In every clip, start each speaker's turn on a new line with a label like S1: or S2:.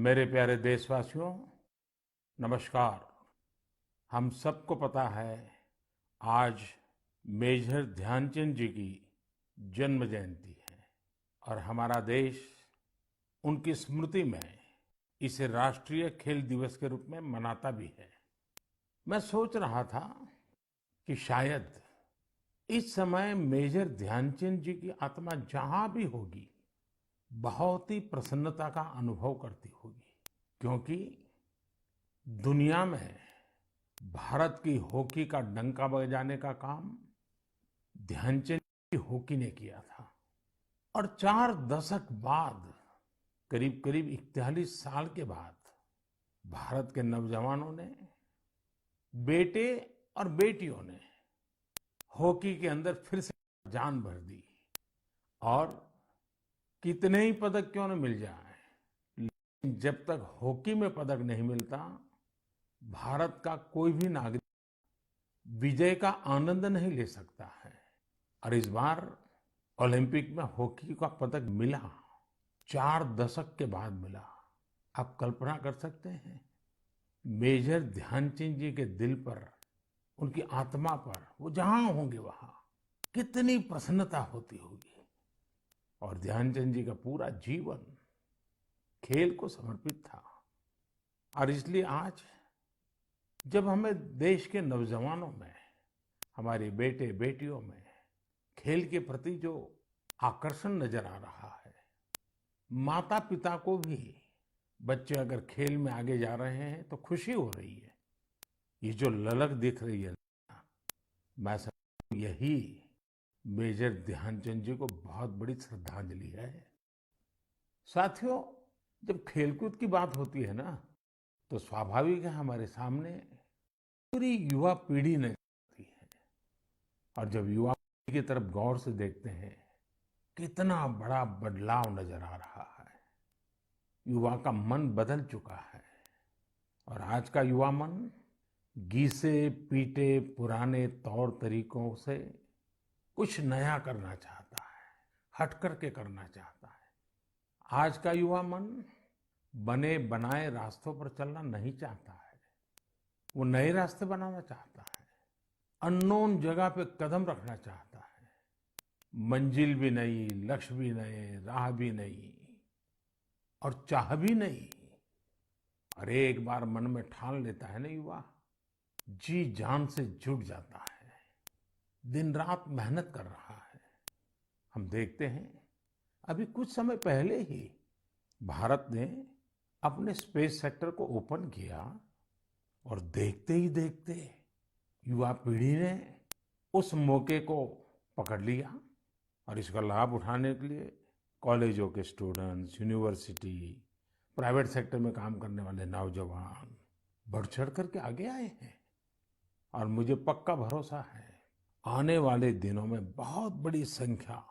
S1: मेरे प्यारे देशवासियों, नमस्कार। हम सबको पता है आज मेजर ध्यानचंद जी की जन्म जयंती है और हमारा देश उनकी स्मृति में इसे राष्ट्रीय खेल दिवस के रूप में मनाता भी है। मैं सोच रहा था कि शायद इस समय मेजर ध्यानचंद जी की आत्मा जहां भी होगी बहुत ही प्रसन्नता का अनुभव करती होगी, क्योंकि दुनिया में भारत की हॉकी का डंका बजाने का काम ध्यानचंद की हॉकी ने किया था। और 4 दशक बाद, करीब करीब 41 साल के बाद, भारत के नौजवानों ने, बेटे और बेटियों ने हॉकी के अंदर फिर से जान भर दी। और कितने ही पदक क्यों न मिल जाए, लेकिन जब तक हॉकी में पदक नहीं मिलता, भारत का कोई भी नागरिक विजय का आनंद नहीं ले सकता है। और इस बार ओलंपिक में हॉकी का पदक मिला, 4 दशक के बाद मिला। आप कल्पना कर सकते हैं, मेजर ध्यानचंद जी के दिल पर, उनकी आत्मा पर, वो जहां होंगे वहां कितनी प्रसन्नता होती होगी। और ध्यानचंद जी का पूरा जीवन खेल को समर्पित था। और इसलिए आज जब हमें देश के नौजवानों में, हमारे बेटे बेटियों में खेल के प्रति जो आकर्षण नजर आ रहा है, माता पिता को भी बच्चे अगर खेल में आगे जा रहे हैं तो खुशी हो रही है। ये जो ललक दिख रही है, मैं समझता हूं यही मेजर ध्यानचंद जी को बहुत बड़ी श्रद्धांजलि है। साथियों, जब खेलकूद की बात होती है ना, तो स्वाभाविक है हमारे सामने पूरी युवा पीढ़ी नजर आती है। और जब युवा पीढ़ी की तरफ गौर से देखते हैं, कितना बड़ा बदलाव नजर आ रहा है। युवा का मन बदल चुका है। और आज का युवा मन घिसे पीटे पुराने तौर तरीकों से कुछ नया करना चाहता है, हट करके करना चाहता है। आज का युवा मन बने बनाए रास्तों पर चलना नहीं चाहता है, वो नए रास्ते बनाना चाहता है, अननोन जगह पे कदम रखना चाहता है। मंजिल भी नहीं, लक्ष्य भी नहीं, राह भी नहीं और चाह भी नहीं। और एक बार मन में ठान लेता है ना युवा, जी जान से जुट जाता है, दिन रात मेहनत कर रहा है। हम देखते हैं, अभी कुछ समय पहले ही भारत ने अपने स्पेस सेक्टर को ओपन किया और देखते ही देखते युवा पीढ़ी ने उस मौके को पकड़ लिया और इसका लाभ उठाने के लिए कॉलेजों के स्टूडेंट्स, यूनिवर्सिटी, प्राइवेट सेक्टर में काम करने वाले नौजवान बढ़ चढ़ करके आगे आए हैं। और मुझे पक्का भरोसा है, आने वाले दिनों में बहुत बड़ी संख्या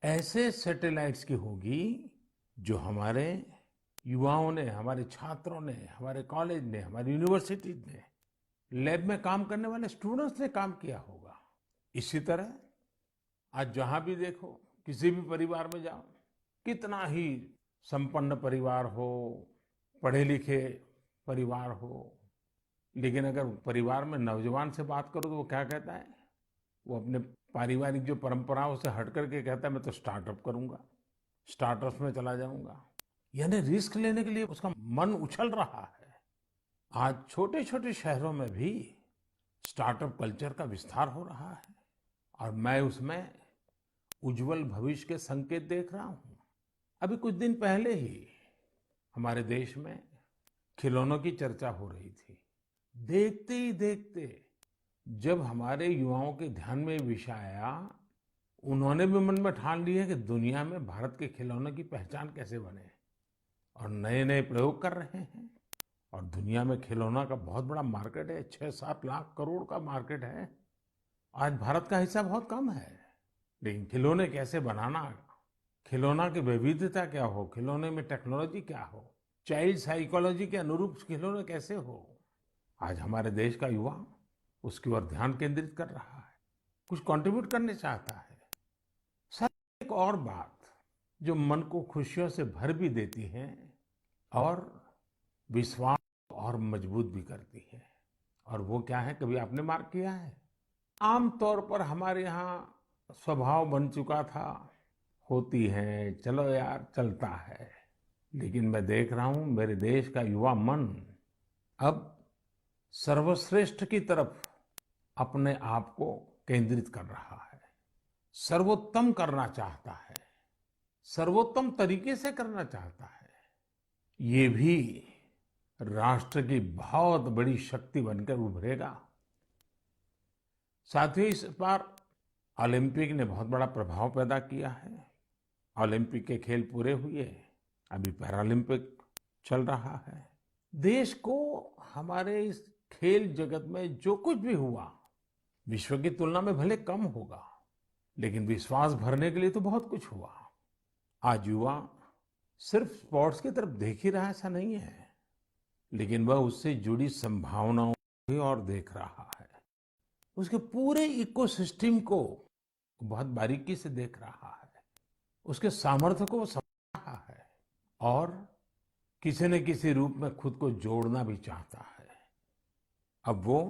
S1: ऐसे सैटेलाइट्स की होगी जो हमारे युवाओं ने, हमारे छात्रों ने, हमारे कॉलेज ने, हमारी यूनिवर्सिटी ने, लैब में काम करने वाले स्टूडेंट्स ने काम किया होगा। इसी तरह आज जहां भी देखो, किसी भी परिवार में जाओ, कितना ही संपन्न परिवार हो, पढ़े लिखे परिवार हो, लेकिन अगर परिवार में नौजवान से बात करो तो वो क्या कहता है? वो अपने पारिवारिक जो परंपराओं से हट करके कहता है मैं तो स्टार्टअप करूंगा, स्टार्टअप्स में चला जाऊंगा। यानी रिस्क लेने के लिए उसका मन उछल रहा है। आज छोटे छोटे शहरों में भी स्टार्टअप कल्चर का विस्तार हो रहा है और मैं उसमें उज्जवल भविष्य के संकेत देख रहा हूं। अभी कुछ दिन पहले ही हमारे देश में खिलौनों की चर्चा हो रही थी। देखते ही देखते जब हमारे युवाओं के ध्यान में ये विषय आया, उन्होंने भी मन में ठान लिया कि दुनिया में भारत के खिलौनों की पहचान कैसे बने, और नए नए प्रयोग कर रहे हैं। और दुनिया में खिलौना का बहुत बड़ा मार्केट है, 6-7 लाख करोड़ का मार्केट है। आज भारत का हिस्सा बहुत कम है, लेकिन खिलौने कैसे बनाना, खिलौना की विविधता क्या हो, खिलौने में टेक्नोलॉजी क्या हो, चाइल्ड साइकोलॉजी के अनुरूप खिलौने कैसे हो, आज हमारे देश का युवा उसकी ओर ध्यान केंद्रित कर रहा है, कुछ कंट्रीब्यूट करने चाहता है। सर, एक और बात जो मन को खुशियों से भर भी देती है और विश्वास और मजबूत भी करती है। और वो क्या है, कभी आपने मार्क किया है? आमतौर पर हमारे यहाँ स्वभाव बन चुका था, होती है, चलो यार चलता है। लेकिन मैं देख रहा हूं मेरे देश का युवा मन अब सर्वश्रेष्ठ की तरफ अपने आप को केंद्रित कर रहा है, सर्वोत्तम करना चाहता है, सर्वोत्तम तरीके से करना चाहता है। ये भी राष्ट्र की बहुत बड़ी शक्ति बनकर उभरेगा। साथियों, इस बार ओलंपिक ने बहुत बड़ा प्रभाव पैदा किया है। ओलंपिक के खेल पूरे हुए, अभी पैरालंपिक चल रहा है। देश को हमारे इस खेल जगत में जो कुछ भी हुआ, विश्व की तुलना में भले कम होगा, लेकिन विश्वास भरने के लिए तो बहुत कुछ हुआ। आज युवा सिर्फ स्पोर्ट्स की तरफ देख ही रहा है ऐसा नहीं है, लेकिन वह उससे जुड़ी संभावनाओं को भी और देख रहा है। उसके पूरे इकोसिस्टम को बहुत बारीकी से देख रहा है, उसके सामर्थ्य को वो समझ रहा है और किसी न किसी रूप में खुद को जोड़ना भी चाहता है। अब वो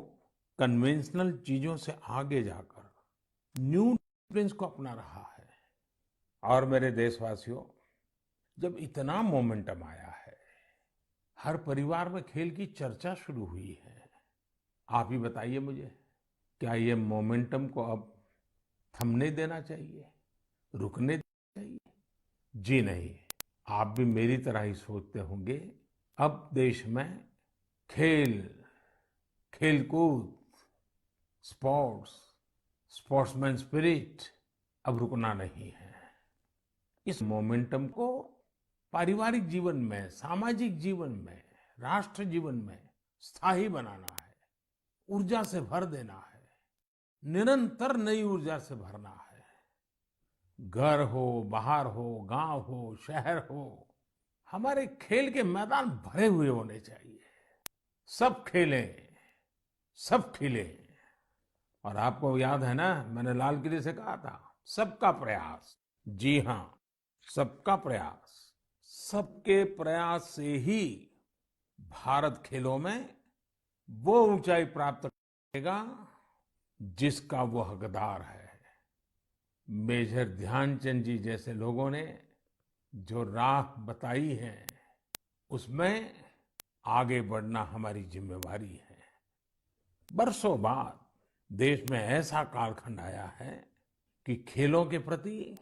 S1: कन्वेंशनल चीजों से आगे जाकर न्यू डिसिप्लिन्स को अपना रहा है। और मेरे देशवासियों, जब इतना मोमेंटम आया है, हर परिवार में खेल की चर्चा शुरू हुई है, आप ही बताइए मुझे, क्या ये मोमेंटम को अब थमने देना चाहिए, रुकने देना चाहिए? जी नहीं, आप भी मेरी तरह ही सोचते होंगे। अब देश में खेल, खेलकूद, स्पोर्ट्स, स्पोर्ट्समैन स्पिरिट अब रुकना नहीं है। इस मोमेंटम को पारिवारिक जीवन में, सामाजिक जीवन में, राष्ट्र जीवन में स्थायी बनाना है, ऊर्जा से भर देना है, निरंतर नई ऊर्जा से भरना है। घर हो, बाहर हो, गांव हो, शहर हो, हमारे खेल के मैदान भरे हुए होने चाहिए। सब खेलें, सब खिलें। और आपको याद है ना, मैंने लाल किले से कहा था, सबका प्रयास। जी हाँ, सबका प्रयास। सबके प्रयास से ही भारत खेलों में वो ऊंचाई प्राप्त करेगा जिसका वो हकदार है। मेजर ध्यानचंद जी जैसे लोगों ने जो राह बताई है, उसमें आगे बढ़ना हमारी जिम्मेवारी है। बरसों बाद देश में ऐसा कालखंड आया है कि खेलों के प्रति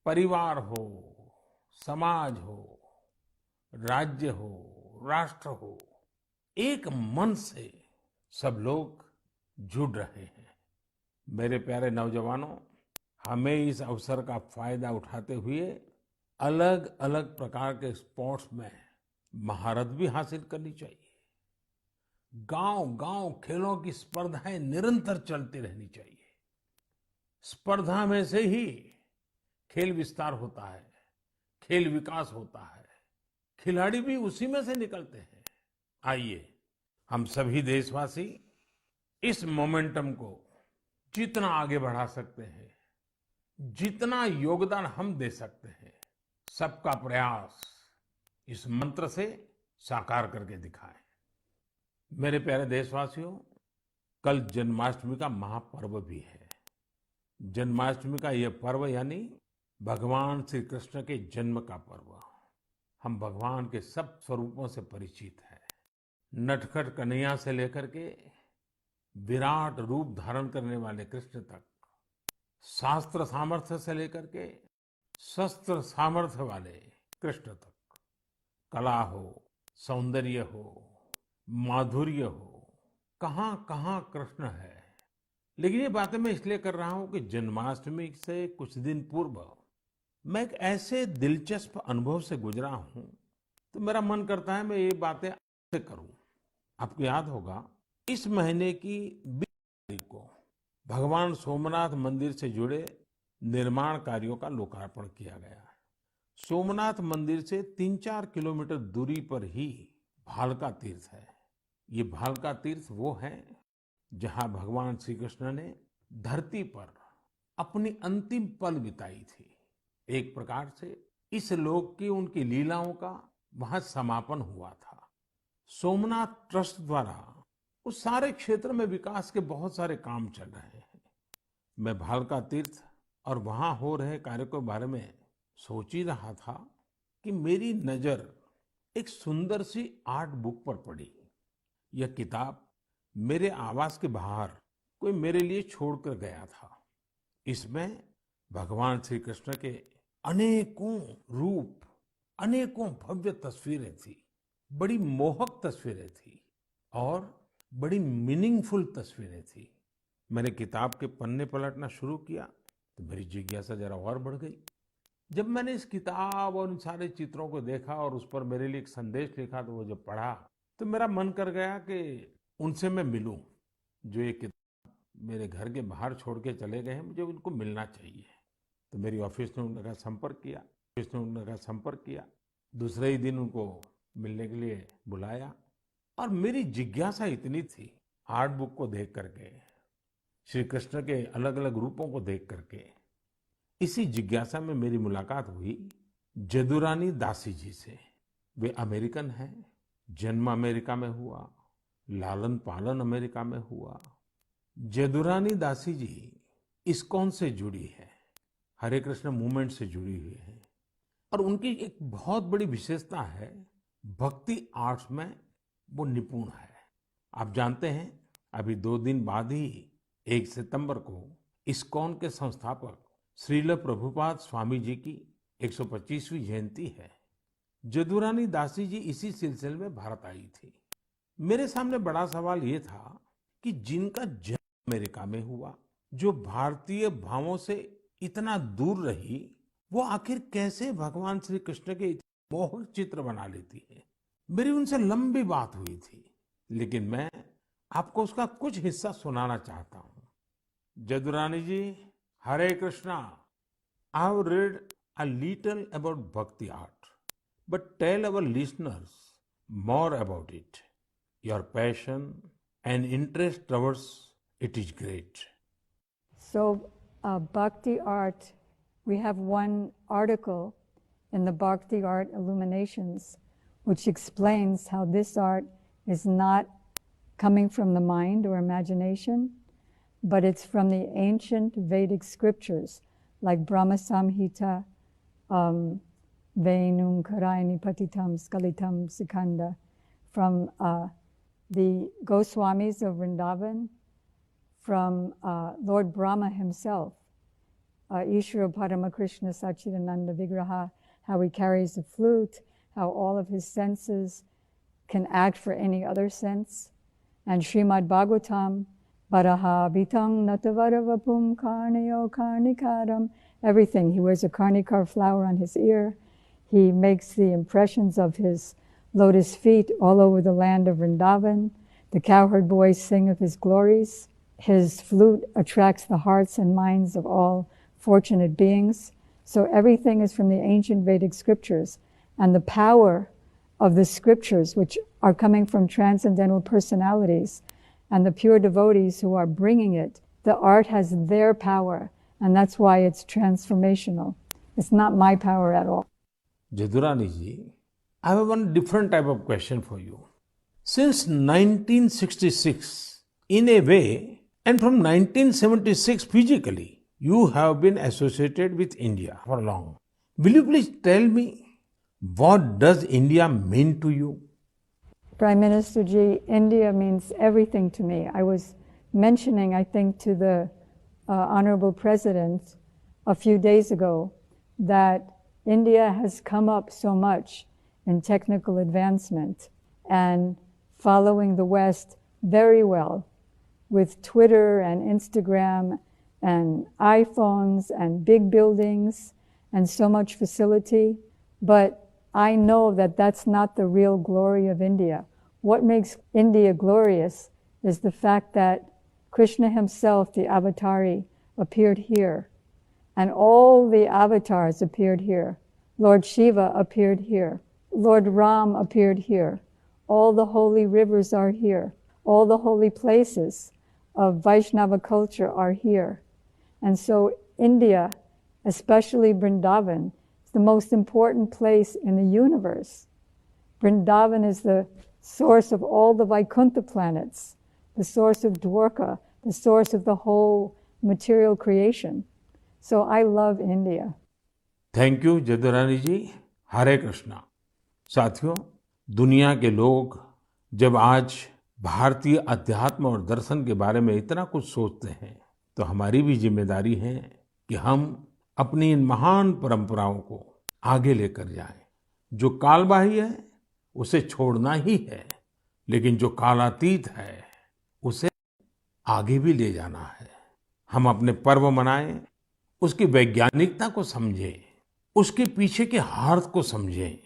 S1: परिवार हो, समाज हो, राज्य हो, राष्ट्र हो, एक मन से सब लोग जुड़ रहे हैं। मेरे प्यारे नौजवानों, हमें इस अवसर का फायदा उठाते हुए अलग अलग प्रकार के स्पोर्ट्स में महारत भी हासिल करनी चाहिए। गांव गांव खेलों की स्पर्धाएं निरंतर चलती रहनी चाहिए। स्पर्धा में से ही खेल विस्तार होता है, खेल विकास होता है, खिलाड़ी भी उसी में से निकलते हैं। आइए, हम सभी देशवासी इस मोमेंटम को जितना आगे बढ़ा सकते हैं, जितना योगदान हम दे सकते हैं, सबका प्रयास, इस मंत्र से साकार करके दिखाएं। मेरे प्यारे देशवासियों, कल जन्माष्टमी का महापर्व भी है। जन्माष्टमी का यह पर्व यानी भगवान श्री कृष्ण के जन्म का पर्व। हम भगवान के सब स्वरूपों से परिचित हैं। नटखट कन्हैया से लेकर के विराट रूप धारण करने वाले कृष्ण तक, शास्त्र सामर्थ्य से लेकर के शस्त्र सामर्थ्य वाले कृष्ण तक, कला हो, सौंदर्य हो, माधुर्य हो, कहां कहां कृष्ण है। लेकिन ये बातें मैं इसलिए कर रहा हूं कि जन्माष्टमी से कुछ दिन पूर्व मैं एक ऐसे दिलचस्प अनुभव से गुजरा हूं, तो मेरा मन करता है मैं ये बातें आपसे करूं। आपको याद होगा, इस महीने की 20 तारीख को भगवान सोमनाथ मंदिर से जुड़े निर्माण कार्यों का लोकार्पण किया गया है। सोमनाथ मंदिर से 3-4 किलोमीटर दूरी पर ही भालका तीर्थ है। ये भालका तीर्थ वो है जहां भगवान श्री कृष्ण ने धरती पर अपनी अंतिम पल बिताई थी। एक प्रकार से इस लोक की उनकी लीलाओं का वहां समापन हुआ था। सोमनाथ ट्रस्ट द्वारा उस सारे क्षेत्र में विकास के बहुत सारे काम चल रहे हैं। मैं भालका तीर्थ और वहां हो रहे कार्य के बारे में सोच ही रहा था कि मेरी नजर एक सुंदर सी आर्ट बुक पर पड़ी। यह किताब मेरे आवास के बाहर कोई मेरे लिए छोड़कर गया था। इसमें भगवान श्री कृष्ण के अनेकों रूप, अनेकों भव्य तस्वीरें थी, बड़ी मोहक तस्वीरें थी और बड़ी मीनिंगफुल तस्वीरें थी। मैंने किताब के पन्ने पलटना शुरू किया तो मेरी जिज्ञासा जरा और बढ़ गई। जब मैंने इस किताब और इन सारे चित्रों को देखा और उस पर मेरे लिए एक संदेश लिखा तो वो जब पढ़ा तो मेरा मन कर गया कि उनसे मैं मिलूं। जो ये किताब मेरे घर के बाहर छोड़ के चले गए हैं, मुझे उनको मिलना चाहिए। तो मेरी ऑफिस ने उनका संपर्क किया। दूसरे ही दिन उनको मिलने के लिए बुलाया और मेरी जिज्ञासा इतनी थी आर्ट बुक को देख करके, श्री कृष्ण के अलग अलग रूपों को देख करके। इसी जिज्ञासा में मेरी मुलाकात हुई जदुरानी दासी जी से। वे अमेरिकन हैं, जन्म अमेरिका में हुआ, लालन पालन अमेरिका में हुआ। जदुरानी दासी जी इस्कॉन से जुड़ी है, हरे कृष्ण मूवमेंट से जुड़ी हुई है और उनकी एक बहुत बड़ी विशेषता है, भक्ति आर्ट्स में वो निपुण है। आप जानते हैं अभी 2 दिन बाद ही 1 सितंबर को इस्कॉन के संस्थापक श्रील प्रभुपाद स्वामी जी की 125वीं जयंती है। जदुरानी दासी जी इसी सिलसिले में भारत आई थी। मेरे सामने बड़ा सवाल ये था कि जिनका जन्म अमेरिका में हुआ, जो भारतीय भावों से इतना दूर रही, वो आखिर कैसे भगवान श्री कृष्ण के मोहक चित्र बना लेती है। मेरी उनसे लंबी बात हुई थी, लेकिन मैं आपको उसका कुछ हिस्सा सुनाना चाहता हूँ। Jadurani ji, Hare Krishna. I have read a little about bhakti art, but tell our listeners more about it. Your passion and interest towards it is great.
S2: So, bhakti art, we have one article in the Bhakti Art Illuminations, which explains how this art is not coming from the mind or imagination, but it's from the ancient Vedic scriptures, like Brahma Samhita, Venum Karayani Patitam Skalitam Sikanda, from the Goswamis of Vrindavan, from Lord Brahma himself, Ishvara Paramakrishna Sachidananda Vigraha, how he carries the flute, how all of his senses can act for any other sense. And Srimad Bhagavatam, Baraha Bitang Natavaravapum Karnayo Karnikaram, everything. He wears a karnikar flower on his ear. He makes the impressions of his lotus feet all over the land of Vrindavan. The cowherd boys sing of his glories. His flute attracts the hearts and minds of all fortunate beings. So everything is from the ancient Vedic scriptures. And the power of the scriptures, which are coming from transcendental personalities, and the pure devotees who are bringing it, the art has their power, and that's why it's transformational. It's not my power at all.
S1: Jadurani ji, I have one different type of question for you. Since 1966, in a way, and from 1976 physically, you have been associated with India for long. Will you please tell me, what does India mean to you?
S2: Prime Minister Ji, India means everything to me. I was mentioning, I think, to the Honorable President a few days ago that India has come up so much in technical advancement and following the West very well with Twitter and Instagram and iPhones and big buildings and so much facility. But I know that that's not the real glory of India. What makes India glorious is the fact that Krishna himself, the Avatari, appeared here. And all the avatars appeared here. Lord Shiva appeared here. Lord Ram appeared here. All the holy rivers are here. All the holy places of Vaishnava culture are here. And so India, especially Vrindavan, the most important place in the universe. Vrindavan is the source of all the Vaikuntha planets, the source of Dwarka, the source of the whole material creation. So I love India.
S1: Thank you Jadurani ji. Hare Krishna. साथियों, दुनिया के लोग जब आज भारतीय अध्यात्म और दर्शन के बारे में इतना कुछ सोचते हैं, तो हमारी भी जिम्मेदारी है कि हम अपनी इन महान परंपराओं को आगे लेकर जाएं। जो कालबाह्य है उसे छोड़ना ही है, लेकिन जो कालातीत है उसे आगे भी ले जाना है। हम अपने पर्व मनाएं, उसकी वैज्ञानिकता को समझें, उसके पीछे के अर्थ को समझें।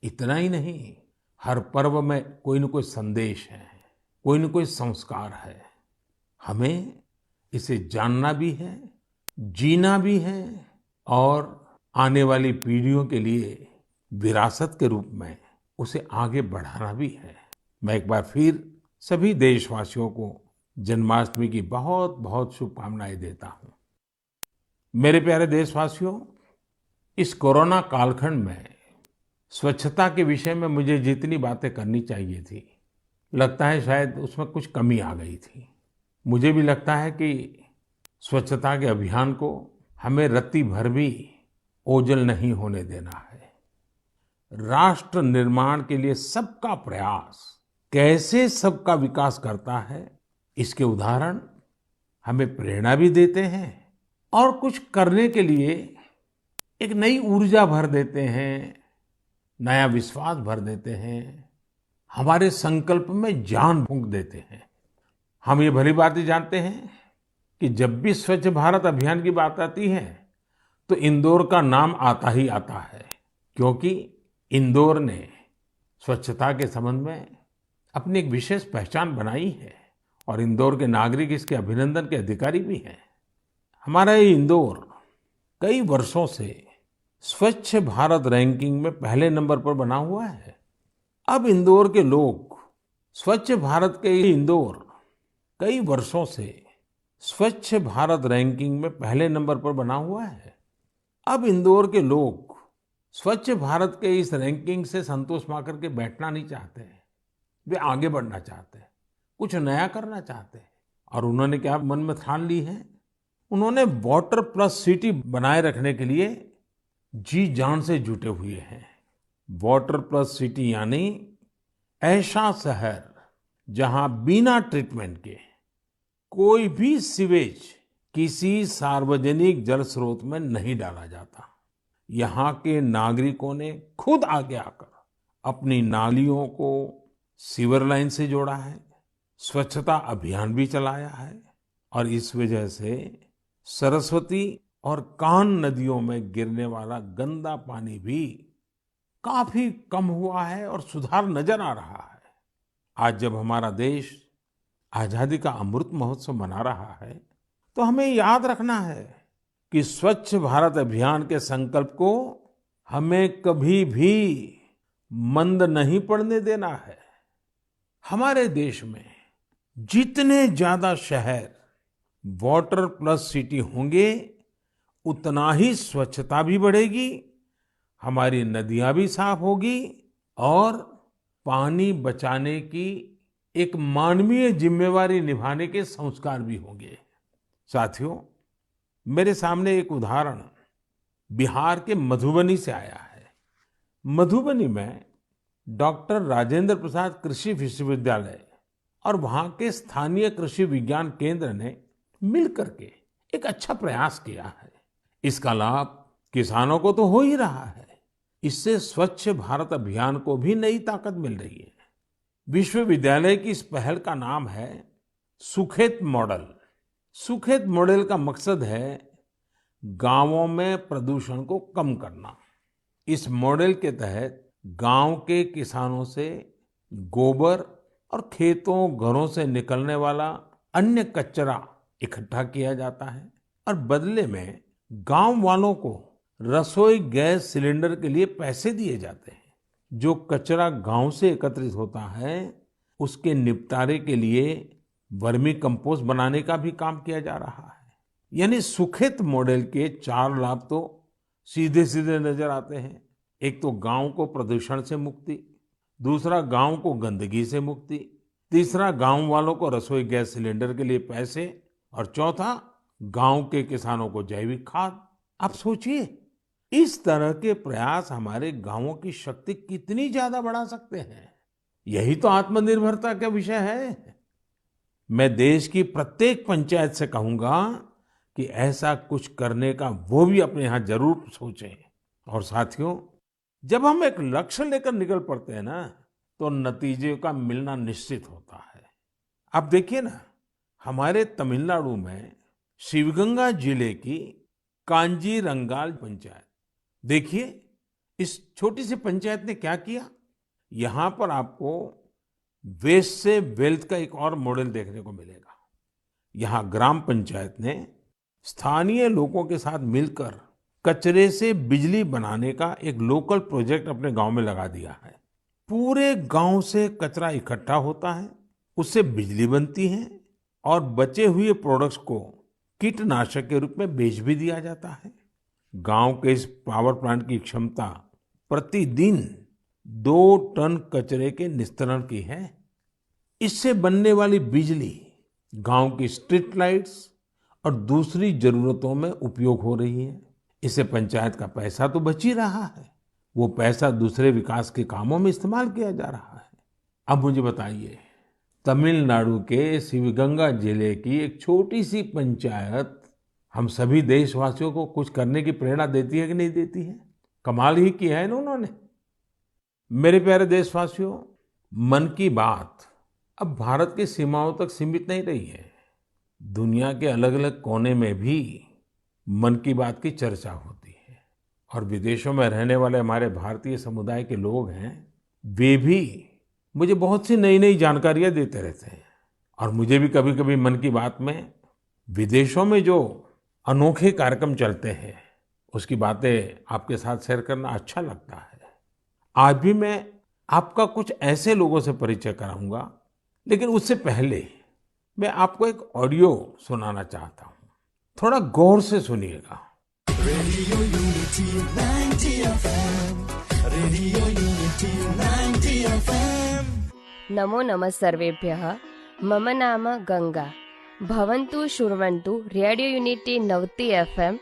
S1: इतना ही नहीं, हर पर्व में कोई न कोई संदेश है, कोई न कोई संस्कार है। हमें इसे जानना भी है, जीना भी है और आने वाली पीढ़ियों के लिए विरासत के रूप में उसे आगे बढ़ाना भी है। मैं एक बार फिर सभी देशवासियों को जन्माष्टमी की बहुत बहुत शुभकामनाएं देता हूं। मेरे प्यारे देशवासियों, इस कोरोना कालखंड में स्वच्छता के विषय में मुझे जितनी बातें करनी चाहिए थी, लगता है शायद उसमें कुछ कमी आ गई थी। मुझे भी लगता है कि स्वच्छता के अभियान को हमें रत्ती भर भी ओझल नहीं होने देना है। राष्ट्र निर्माण के लिए सबका प्रयास कैसे सबका विकास करता है, इसके उदाहरण हमें प्रेरणा भी देते हैं और कुछ करने के लिए एक नई ऊर्जा भर देते हैं, नया विश्वास भर देते हैं, हमारे संकल्प में जान फूंक देते हैं। हम ये भली बात ही जानते हैं कि जब भी स्वच्छ भारत अभियान की बात आती है तो इंदौर का नाम आता ही आता है, क्योंकि इंदौर ने स्वच्छता के संबंध में अपनी एक विशेष पहचान बनाई है और इंदौर के नागरिक इसके अभिनंदन के अधिकारी भी हैं। हमारा ये इंदौर कई वर्षों से स्वच्छ भारत रैंकिंग में पहले नंबर पर बना हुआ है। अब इंदौर के लोग स्वच्छ भारत के इंदौर कई वर्षों से स्वच्छ भारत रैंकिंग में पहले नंबर पर बना हुआ है। अब इंदौर के लोग स्वच्छ भारत के इस रैंकिंग से संतोष पाकर के बैठना नहीं चाहते हैं, वे आगे बढ़ना चाहते हैं, कुछ नया करना चाहते हैं। और उन्होंने क्या मन में ठान ली है, उन्होंने वाटर प्लस सिटी बनाए रखने के लिए जी जान से जुटे हुए हैं। वाटर प्लस सिटी यानी ऐसा शहर जहां बिना ट्रीटमेंट के कोई भी सीवेज किसी सार्वजनिक जल स्रोत में नहीं डाला जाता। यहाँ के नागरिकों ने खुद आगे आकर अपनी नालियों को सीवर लाइन से जोड़ा है, स्वच्छता अभियान भी चलाया है और इस वजह से सरस्वती और कान नदियों में गिरने वाला गंदा पानी भी काफी कम हुआ है और सुधार नजर आ रहा है। आज जब हमारा देश आजादी का अमृत महोत्सव मना रहा है, तो हमें याद रखना है कि स्वच्छ भारत अभियान के संकल्प को हमें कभी भी मंद नहीं पड़ने देना है। हमारे देश में जितने ज्यादा शहर वाटर प्लस सिटी होंगे, उतना ही स्वच्छता भी बढ़ेगी, हमारी नदियां भी साफ होगी और पानी बचाने की एक मानवीय जिम्मेवारी निभाने के संस्कार भी होंगे। साथियों, मेरे सामने एक उदाहरण बिहार के मधुबनी से आया है। मधुबनी में डॉक्टर राजेंद्र प्रसाद कृषि विश्वविद्यालय और वहां के स्थानीय कृषि विज्ञान केंद्र ने मिलकर के एक अच्छा प्रयास किया है। इसका लाभ किसानों को तो हो ही रहा है, इससे स्वच्छ भारत अभियान को भी नई ताकत मिल रही है। विश्वविद्यालय की इस पहल का नाम है सुखेत मॉडल। सुखेत मॉडल का मकसद है गांवों में प्रदूषण को कम करना। इस मॉडल के तहत गांव के किसानों से गोबर और खेतों घरों से निकलने वाला अन्य कचरा इकट्ठा किया जाता है और बदले में गांव वालों को रसोई गैस सिलेंडर के लिए पैसे दिए जाते हैं। जो कचरा गांव से एकत्रित होता है, उसके निपटारे के लिए वर्मी कंपोस्ट बनाने का भी काम किया जा रहा है। यानी सुखेत मॉडल के 4 लाभ तो सीधे सीधे नजर आते हैं। एक तो गांव को प्रदूषण से मुक्ति, दूसरा गांव को गंदगी से मुक्ति, तीसरा गांव वालों को रसोई गैस सिलेंडर के लिए पैसे और चौथा गांव के किसानों को जैविक खाद। आप सोचिए, इस तरह के प्रयास हमारे गांवों की शक्ति कितनी ज्यादा बढ़ा सकते हैं। यही तो आत्मनिर्भरता का विषय है। मैं देश की प्रत्येक पंचायत से कहूंगा कि ऐसा कुछ करने का वो भी अपने यहाँ जरूर सोचें। और साथियों, जब हम एक लक्ष्य लेकर निकल पड़ते हैं ना, तो नतीजे का मिलना निश्चित होता है। आप देखिए ना, हमारे तमिलनाडु में शिवगंगा जिले की कांजीरंगाल पंचायत, देखिए इस छोटी सी पंचायत ने क्या किया। यहाँ पर आपको वेस्ट से वेल्थ का एक और मॉडल देखने को मिलेगा। यहाँ ग्राम पंचायत ने स्थानीय लोगों के साथ मिलकर कचरे से बिजली बनाने का एक लोकल प्रोजेक्ट अपने गांव में लगा दिया है। पूरे गांव से कचरा इकट्ठा होता है, उससे बिजली बनती है और बचे हुए प्रोडक्ट्स को कीटनाशक के रूप में बेच भी दिया जाता है। गांव के इस पावर प्लांट की क्षमता प्रतिदिन 2 टन कचरे के निस्तारण की है। इससे बनने वाली बिजली गांव की स्ट्रीट लाइट्स और दूसरी जरूरतों में उपयोग हो रही है। इससे पंचायत का पैसा तो बच ही रहा है, वो पैसा दूसरे विकास के कामों में इस्तेमाल किया जा रहा है। अब मुझे बताइए, तमिलनाडु के शिवगंगा जिले की एक छोटी सी पंचायत हम सभी देशवासियों को कुछ करने की प्रेरणा देती है कि नहीं देती है? कमाल ही किया है ना उन्होंने। मेरे प्यारे देशवासियों, मन की बात अब भारत की सीमाओं तक सीमित नहीं रही है। दुनिया के अलग अलग कोने में भी मन की बात की चर्चा होती है और विदेशों में रहने वाले हमारे भारतीय समुदाय के लोग हैं, वे भी मुझे बहुत सी नई नई जानकारियां देते रहते हैं। और मुझे भी कभी कभी मन की बात में विदेशों में जो अनोखे कार्यक्रम चलते हैं, उसकी बातें आपके साथ शेयर करना अच्छा लगता है। आज भी मैं आपका कुछ ऐसे लोगों से परिचय कराऊंगा, लेकिन उससे पहले मैं आपको एक ऑडियो सुनाना चाहता हूँ। थोड़ा गौर से सुनिएगा।
S3: Radio unity 90 FM, radio unity 90 FM।
S4: नमो नमः सर्वेभ्यः। मम नाम गंगा। भवन्तु शृण्वन्तु रेडियो यूनिटी 90 FM,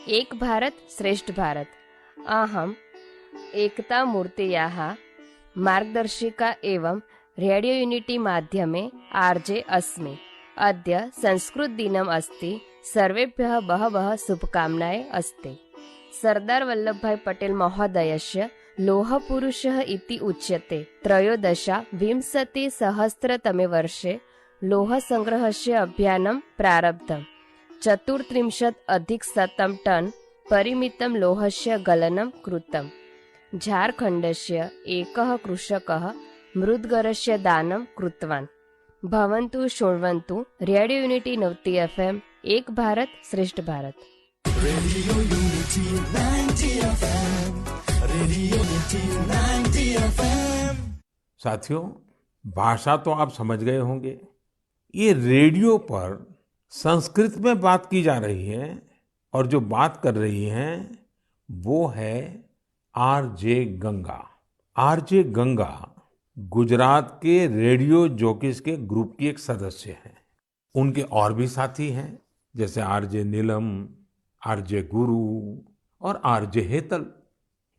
S4: एक भारत श्रेष्ठ भारत। अहम् एकता मूर्तेयाः मार्गदर्शिका एवं रेडियो यूनिटी माध्यमे आर्जे अस्मि। अद्य संस्कृत दिनम् अस्ति। सर्वेभ्यः बहवः शुभकामनाः अस्ति। सरदार वल्लभभाई पटेल महोदयस्य लोहपुरुषः इति उच्यते। 13विंशतिसहस्रतमे वर्षे लोहसङ्ग्रहस्य अभियानं प्रारब्धम्। 34 टन् परिमितं लोहस्य गलनं कृतम्। झारखण्डस्य एकः कृषकः मृद्गरस्य दानं कृतवान्। भवन्तु शृण्वन्तु रेडियो यूनिटी 90 FM, एक भारत श्रेष्ठ Bharat.
S3: Radio unity 90 FM, radio unity 90 FM।
S1: साथियों, भाषा तो आप समझ गए होंगे। ये रेडियो पर संस्कृत में बात की जा रही है और जो बात कर रही हैं वो है आरजे गंगा। आरजे गंगा गुजरात के रेडियो जॉकीज के ग्रुप की एक सदस्य हैं। उनके और भी साथी हैं, जैसे आरजे नीलम, आरजे गुरु और आरजे हेतल।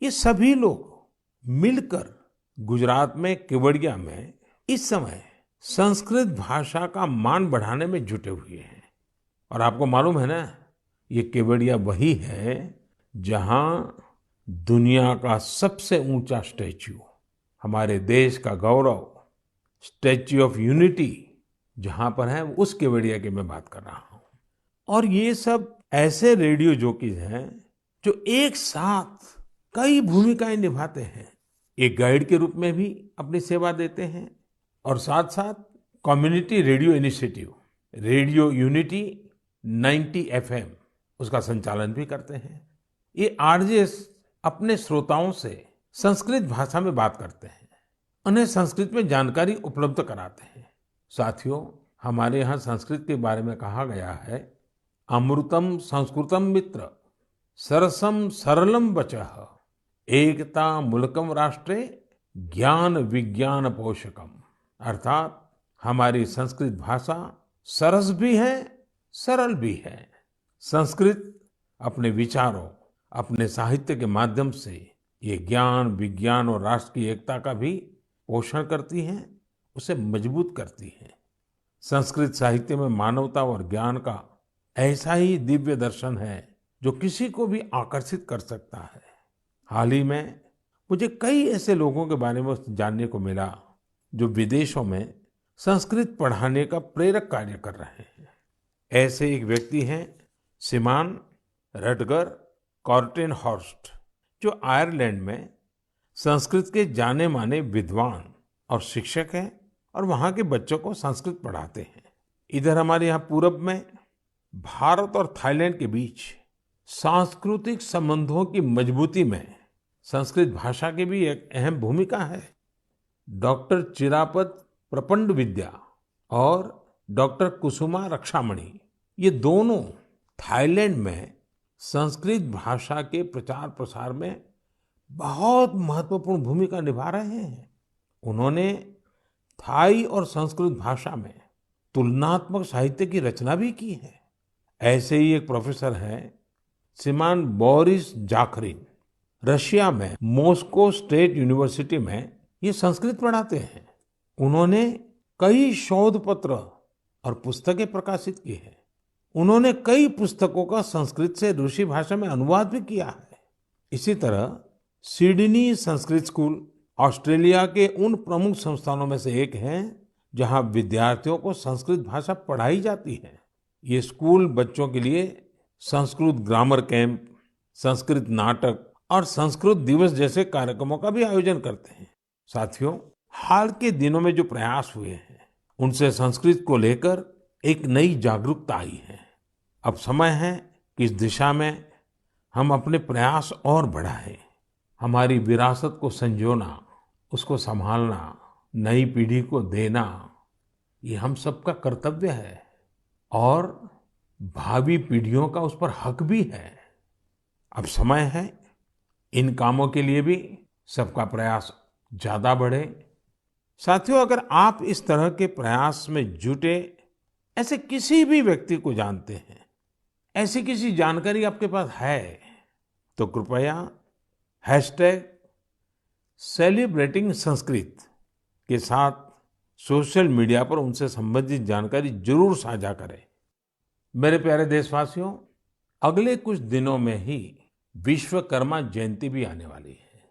S1: ये सभी लोग मिलकर गुजरात में केवड़िया में इस समय संस्कृत भाषा का मान बढ़ाने में जुटे हुए हैं। और आपको मालूम है ना, ये केवड़िया वही है जहां दुनिया का सबसे ऊंचा स्टैच्यू, हमारे देश का गौरव, स्टैच्यू ऑफ यूनिटी जहां पर है, उस केवड़िया की मैं बात कर रहा हूं। और ये सब ऐसे रेडियो जॉकीज हैं जो एक साथ कई भूमिकाएं निभाते हैं। एक गाइड के रूप में भी अपनी सेवा देते हैं और साथ साथ community radio initiative radio unity 90 FM, उसका संचालन भी करते हैं। ये आरजेस अपने श्रोताओं से संस्कृत भाषा में बात करते हैं, उन्हें संस्कृत में जानकारी उपलब्ध कराते हैं। साथियों, हमारे यहाँ संस्कृत के बारे में कहा गया है, अमृतम संस्कृतम मित्र सरसम सरलम वचः एकता मुल्कम राष्ट्रे ज्ञान विज्ञान पोषकम, अर्थात हमारी संस्कृत भाषा सरस भी है, सरल भी है। संस्कृत अपने विचारों, अपने साहित्य के माध्यम से ये ज्ञान विज्ञान और राष्ट्र की एकता का भी पोषण करती है, उसे मजबूत करती है। संस्कृत साहित्य में मानवता और ज्ञान का ऐसा ही दिव्य दर्शन है जो किसी को भी आकर्षित कर सकता है। हाल ही में मुझे कई ऐसे लोगों के बारे में जानने को मिला जो विदेशों में संस्कृत पढ़ाने का प्रेरक कार्य कर रहे हैं। ऐसे एक व्यक्ति हैं श्रीमान रटगर कॉर्टेनहॉर्स्ट, जो आयरलैंड में संस्कृत के जाने माने विद्वान और शिक्षक हैं और वहाँ के बच्चों को संस्कृत पढ़ाते हैं। इधर हमारे यहाँ पूरब में भारत और थाईलैंड के बीच सांस्कृतिक संबंधों की मजबूती में संस्कृत भाषा की भी एक अहम भूमिका है। डॉक्टर चिरापत प्रपंड विद्या और डॉक्टर कुसुमा रक्षामणि, ये दोनों थाईलैंड में संस्कृत भाषा के प्रचार प्रसार में बहुत महत्वपूर्ण भूमिका निभा रहे हैं। उन्होंने थाई और संस्कृत भाषा में तुलनात्मक साहित्य की रचना भी की है। ऐसे ही एक प्रोफेसर हैं श्रीमान बोरिस जाखरिन, रशिया में मॉस्को स्टेट यूनिवर्सिटी में ये संस्कृत पढ़ाते हैं। उन्होंने कई शोध पत्र और पुस्तकें प्रकाशित की हैं। उन्होंने कई पुस्तकों का संस्कृत से रूसी भाषा में अनुवाद भी किया है। इसी तरह सिडनी संस्कृत स्कूल ऑस्ट्रेलिया के उन प्रमुख संस्थानों में से एक है जहां विद्यार्थियों को संस्कृत भाषा पढ़ाई जाती है। ये स्कूल बच्चों के लिए संस्कृत ग्रामर कैंप, संस्कृत नाटक और संस्कृत दिवस जैसे कार्यक्रमों का भी आयोजन करते हैं। साथियों, हाल के दिनों में जो प्रयास हुए हैं उनसे संस्कृत को लेकर एक नई जागरूकता आई है। अब समय है कि इस दिशा में हम अपने प्रयास और बढ़ाएं। हमारी विरासत को संजोना, उसको संभालना, नई पीढ़ी को देना, ये हम सबका कर्तव्य है और भावी पीढ़ियों का उस पर हक भी है। अब समय है इन कामों के लिए भी सबका प्रयास ज्यादा बढ़े। साथियों, अगर आप इस तरह के प्रयास में जुटे ऐसे किसी भी व्यक्ति को जानते हैं, ऐसी किसी जानकारी आपके पास है, तो कृपया #सेलिब्रेटिंग संस्कृत के साथ सोशल मीडिया पर उनसे संबंधित जानकारी जरूर साझा करें। मेरे प्यारे देशवासियों, अगले कुछ दिनों में ही विश्वकर्मा जयंती भी आने वाली है।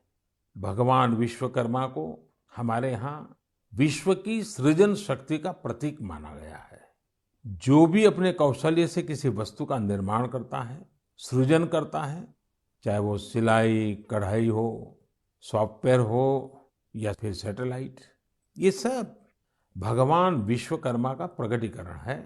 S1: भगवान विश्वकर्मा को हमारे यहाँ विश्व की सृजन शक्ति का प्रतीक माना गया है। जो भी अपने कौशल्य से किसी वस्तु का निर्माण करता है, सृजन करता है, चाहे वो सिलाई कढ़ाई हो, सॉफ्टवेयर हो या फिर सैटेलाइट, ये सब भगवान विश्वकर्मा का प्रकटीकरण है।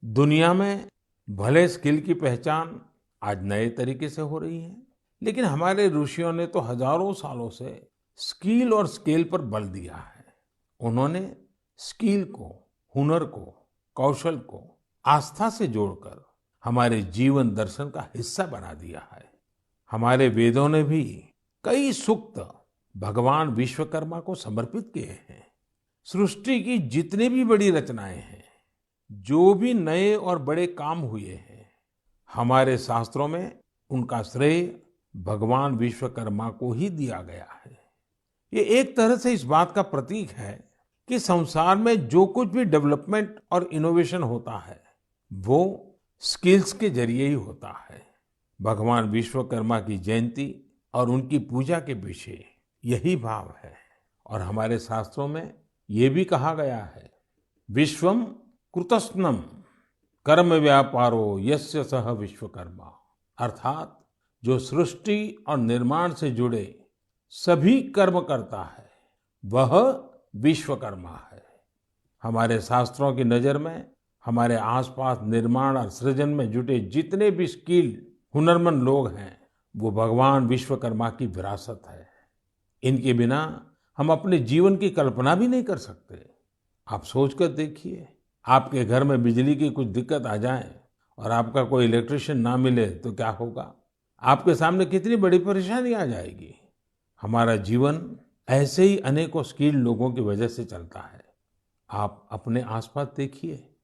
S1: दुनिया में भले स्किल की पहचान आज नए तरीके से हो रही है, लेकिन हमारे ऋषियों ने तो हजारों सालों से स्किल और स्केल पर बल दिया है। उन्होंने स्किल को, हुनर को, कौशल को आस्था से जोड़कर हमारे जीवन दर्शन का हिस्सा बना दिया है। हमारे वेदों ने भी कई सूक्त भगवान विश्वकर्मा को समर्पित किए हैं। सृष्टि की जितनी भी बड़ी रचनाएं हैं, जो भी नए और बड़े काम हुए हैं, हमारे शास्त्रों में उनका श्रेय भगवान विश्वकर्मा को ही दिया गया है। ये एक तरह से इस बात का प्रतीक है कि संसार में जो कुछ भी डेवलपमेंट और इनोवेशन होता है वो स्किल्स के जरिए ही होता है। भगवान विश्वकर्मा की जयंती और उनकी पूजा के पीछे यही भाव है। और हमारे शास्त्रों में ये भी कहा गया है, विश्वम कृतस्नम कर्म व्यापारो यस्य सह विश्वकर्मा, अर्थात जो सृष्टि और निर्माण से जुड़े सभी कर्म करता है वह विश्वकर्मा है। हमारे शास्त्रों की नजर में हमारे आसपास निर्माण और सृजन में जुटे जितने भी स्किल हुनरमंद लोग हैं वो भगवान विश्वकर्मा की विरासत है। इनके बिना हम अपने जीवन की कल्पना भी नहीं कर सकते। आप सोचकर देखिए, आपके घर में बिजली की कुछ दिक्कत आ जाए और आपका कोई इलेक्ट्रिशियन ना मिले तो क्या होगा? आपके सामने कितनी बड़ी परेशानी आ जाएगी। हमारा जीवन ऐसे ही अनेकों स्किल्ड लोगों की वजह से चलता है। आप अपने आसपास देखिए,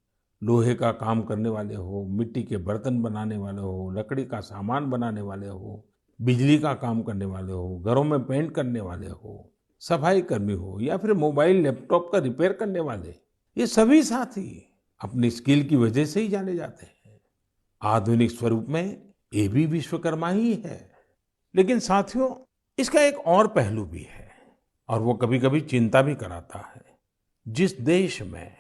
S1: लोहे का काम करने वाले हो, मिट्टी के बर्तन बनाने वाले हो, लकड़ी का सामान बनाने वाले हो, बिजली का काम करने वाले हो, घरों में पेंट करने वाले हो, सफाई कर्मी हो या फिर मोबाइल लैपटॉप का रिपेयर करने वाले, ये सभी साथी अपनी स्किल की वजह से ही जाने जाते हैं। आधुनिक स्वरूप में ये भी विश्वकर्मा ही है। लेकिन साथियों, इसका एक और पहलू भी है और वो कभी-कभी चिंता भी कराता है। जिस देश में,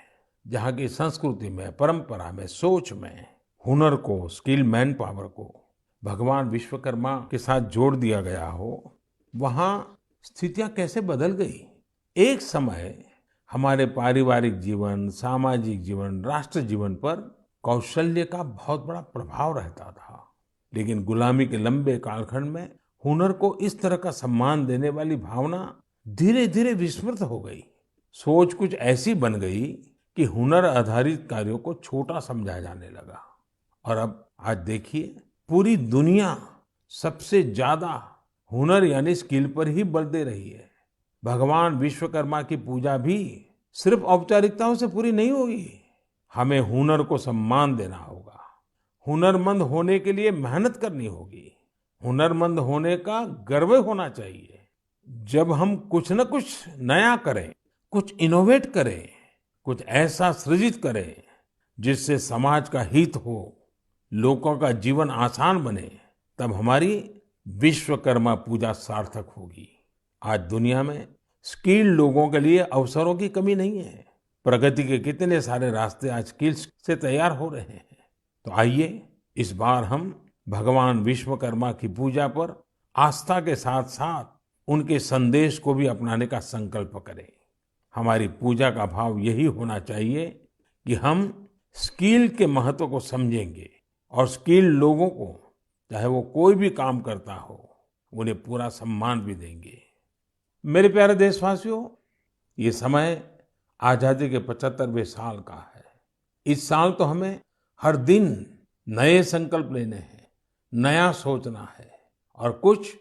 S1: जहाँ की संस्कृति में, परंपरा में, सोच में हुनर को, स्किल मैन पावर को भगवान विश्वकर्मा के साथ जोड़ दिया गया हो, वहाँ स्थितियां कैसे बदल गई। एक समय हमारे पारिवारिक जीवन, सामाजिक जीवन, राष्ट्र जीवन पर कौशल्य का बहुत बड़ा प्रभाव रहता था। लेकिन गुलामी के लंबे कालखंड में हुनर को इस तरह का सम्मान देने वाली भावना धीरे धीरे विस्मृत हो गई। सोच कुछ ऐसी बन गई कि हुनर आधारित कार्यों को छोटा समझा जाने लगा। और अब आज देखिए, पूरी दुनिया सबसे ज्यादा हुनर यानी स्किल पर ही बल दे रही है। भगवान विश्वकर्मा की पूजा भी सिर्फ औपचारिकताओं से पूरी नहीं होगी। हमें हुनर को सम्मान देना होगा। हुनरमंद होने के लिए मेहनत करनी होगी। हुनरमंद होने का गर्व होना चाहिए। जब हम कुछ न कुछ नया करें, कुछ इनोवेट करें, कुछ ऐसा सृजित करें जिससे समाज का हित हो, लोगों का जीवन आसान बने, तब हमारी विश्वकर्मा पूजा सार्थक होगी। आज दुनिया में स्किल्ड लोगों के लिए अवसरों की कमी नहीं है। प्रगति के कितने सारे रास्ते आज स्किल्स से तैयार हो रहे हैं। तो आइए इस बार हम भगवान विश्वकर्मा की पूजा पर आस्था के साथ साथ उनके संदेश को भी अपनाने का संकल्प करें। हमारी पूजा का भाव यही होना चाहिए कि हम स्किल के महत्व को समझेंगे और स्किल लोगों को, चाहे वो कोई भी काम करता हो, उन्हें पूरा सम्मान भी देंगे। मेरे प्यारे देशवासियों, ये समय आजादी के 75वें साल का है। इस साल तो हमें हर दिन नए संकल्प लेने हैं, नया सोचना है और कुछ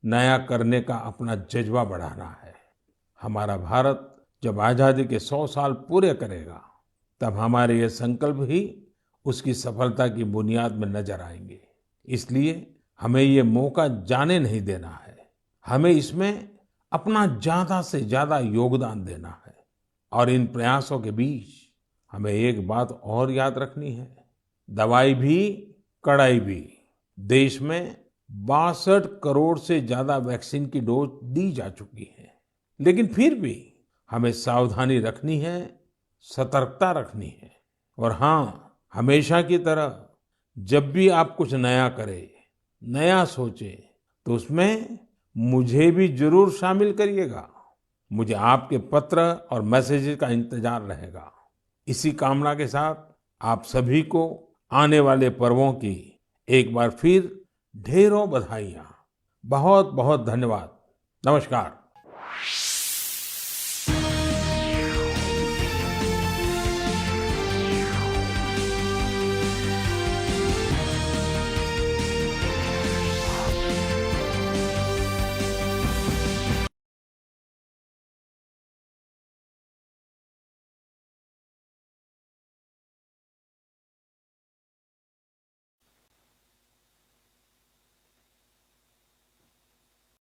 S1: नया करने का अपना जज्बा बढ़ाना है। हमारा भारत जब आजादी के 100 साल पूरे करेगा, तब हमारे ये संकल्प ही उसकी सफलता की बुनियाद में नजर आएंगे। इसलिए हमें ये मौका जाने नहीं देना है। हमें इसमें अपना ज्यादा से ज्यादा योगदान देना है। और इन प्रयासों के बीच हमें एक बात और याद रखनी है, दवाई भी कड़ाई भी। देश में 62 करोड़ से ज्यादा वैक्सीन की डोज दी जा चुकी है। लेकिन फिर भी हमें सावधानी रखनी है, सतर्कता रखनी है। और हाँ, हमेशा की तरह जब भी आप कुछ नया करें, नया सोचें, तो उसमें मुझे भी जरूर शामिल करिएगा। मुझे आपके पत्र और मैसेजेस का इंतजार रहेगा। इसी कामना के साथ आप सभी को आने वाले पर्वों की एक बार फिर ढेरों बधाइयाँ। बहुत बहुत धन्यवाद। नमस्कार।